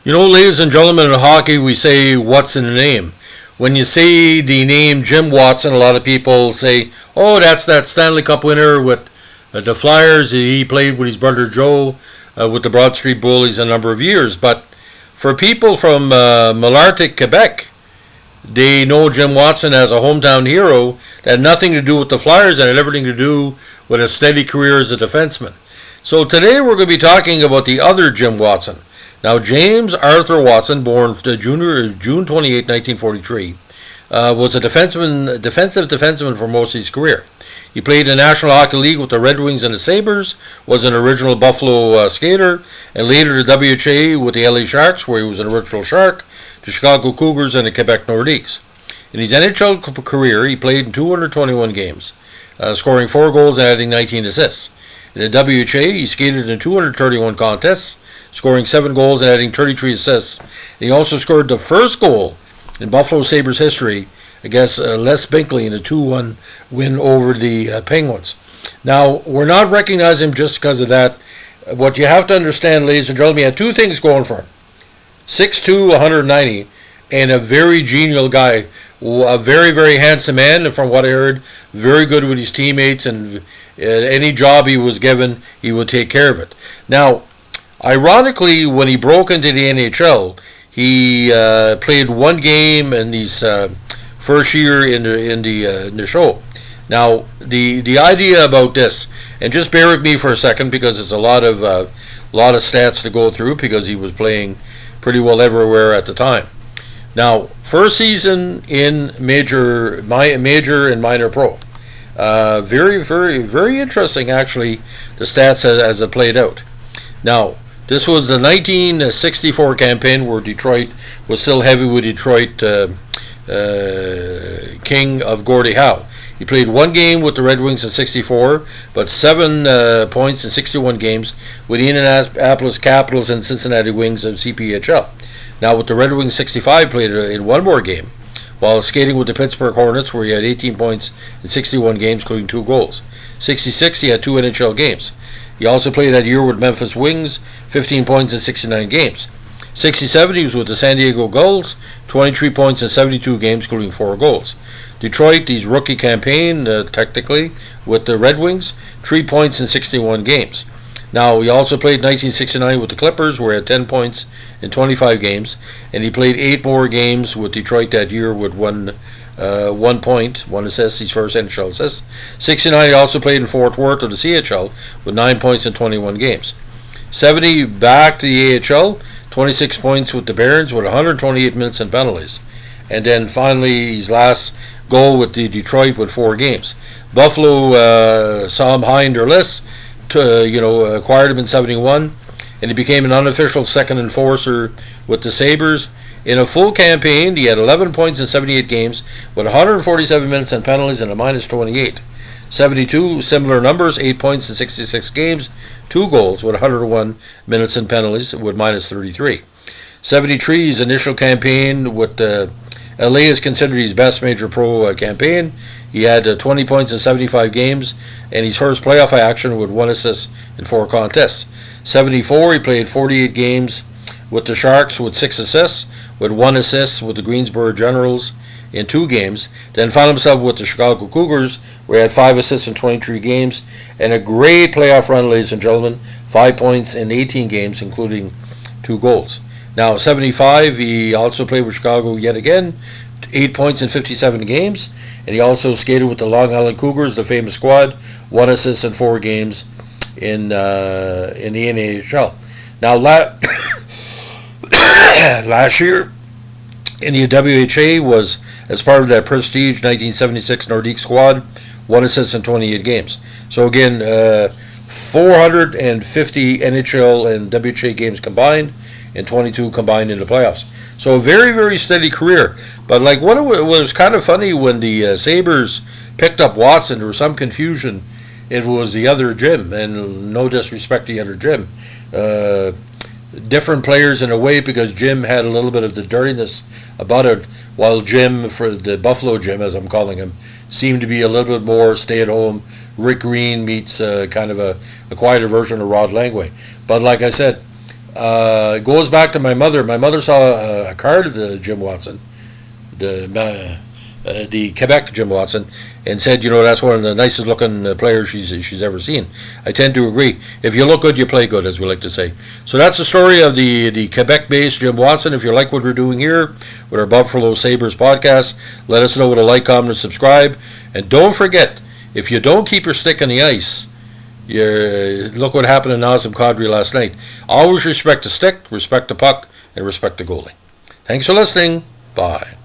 You know, ladies and gentlemen, in hockey, we say, what's in the name? When you say the name Jim Watson, a lot of people say, oh, that's that Stanley Cup winner with the Flyers. He played with his brother Joe with the Broad Street Bullies a number of years. But for people from Malartic, Quebec, they know Jim Watson as a hometown hero that had nothing to do with the Flyers and had everything to do with a steady career as a defenseman. So today we're going to be talking about the other Jim Watson. Now, James Arthur Watson, born June 28, 1943, was a defensive defenseman for most of his career. He played in the National Hockey League with the Red Wings and the Sabres, was an original Buffalo skater, and later the WHA with the LA Sharks, where he was an original Shark, the Chicago Cougars, and the Quebec Nordiques. In his NHL career, he played in 221 games, scoring 4 goals and adding 19 assists. In the WHA, he skated in 231 contests, scoring 7 goals and adding 33 assists. And he also scored the first goal in Buffalo Sabres history against Les Binkley in a 2-1 win over the Penguins. Now, we're not recognizing him just because of that. What you have to understand, ladies and gentlemen, he had two things going for him. 6'2", 190, and a very genial guy. A very, very handsome man, and from what I heard, very good with his teammates, and any job he was given, he would take care of it. Now, ironically, when he broke into the NHL, he played one game in his first year in the show. Now, the idea about this, and just bear with me for a second because it's a lot of stats to go through because he was playing pretty well everywhere at the time. Now, first season in major and minor pro. Very, very, very interesting, actually, the stats as it played out. Now, this was the 1964 campaign where Detroit was still heavy with Detroit king of Gordie Howe. He played one game with the Red Wings in 64, but 7 points in 61 games with the Indianapolis Capitals and Cincinnati Wings of CPHL. Now with the Red Wings 65, played in one more game, while skating with the Pittsburgh Hornets, where he had 18 points in 61 games, including 2 goals. 66, he had 2 NHL games. He also played that year with Memphis Wings, 15 points in 69 games. 67, he was with the San Diego Gulls, 23 points in 72 games, including 4 goals. Detroit, his rookie campaign, technically, with the Red Wings, 3 points in 61 games. Now, he also played 1969 with the Clippers, where he had 10 points in 25 games, and he played 8 more games with Detroit that year with 1 point, 1 assist, his first NHL assist. 69, he also played in Fort Worth of the CHL with 9 points in 21 games. 70, back to the AHL, 26 points with the Barons with 128 minutes and penalties. And then finally, his last goal with the Detroit with 4 games. Buffalo saw him high in their list, acquired him in 71, and he became an unofficial second enforcer with the Sabres. In a full campaign, he had 11 points in 78 games with 147 minutes and penalties and a minus 28. 72, similar numbers, 8 points in 66 games, 2 goals with 101 minutes and penalties with minus 33. 73, his initial campaign with LA is considered his best major pro campaign. He had 20 points in 75 games, and his first playoff action with 1 assist in 4 contests. 74, he played 48 games with the Sharks with 6 assists, with 1 assist with the Greensboro Generals in 2 games. Then found himself with the Chicago Cougars, where he had 5 assists in 23 games, and a great playoff run, ladies and gentlemen, 5 points in 18 games, including 2 goals. Now, 75, he also played with Chicago yet again, 8 points in 57 games, and he also skated with the Long Island Cougars, the famous squad, 1 assist in 4 games in the NHL. Now, last year in the WHA was as part of that prestige 1976 Nordique squad, 1 assist in 28 games. So again, 450 NHL and WHA games combined, and 22 combined in the playoffs. So a very, very steady career. But like what it was kind of funny when the Sabres picked up Watson, there was some confusion. It was the other Jim, and no disrespect to the other Jim. Different players in a way, because Jim had a little bit of the dirtiness about it, while Jim, for the Buffalo Jim, as I'm calling him, seemed to be a little bit more stay-at-home. Rick Green meets kind of a quieter version of Rod Langway. But like I said, goes back to my mother. My mother saw a card of Jim Watson, the Quebec Jim Watson, and said, that's one of the nicest looking players she's ever seen. I tend to agree. If you look good, you play good, as we like to say. So that's the story of the Quebec-based Jim Watson. If you like what we're doing here with our Buffalo Sabres podcast, let us know with a like, comment, and subscribe. And don't forget, if you don't keep your stick on the ice, look what happened in Nazem Kadri last night. Always respect the stick, respect the puck, and respect the goalie. Thanks for listening. Bye.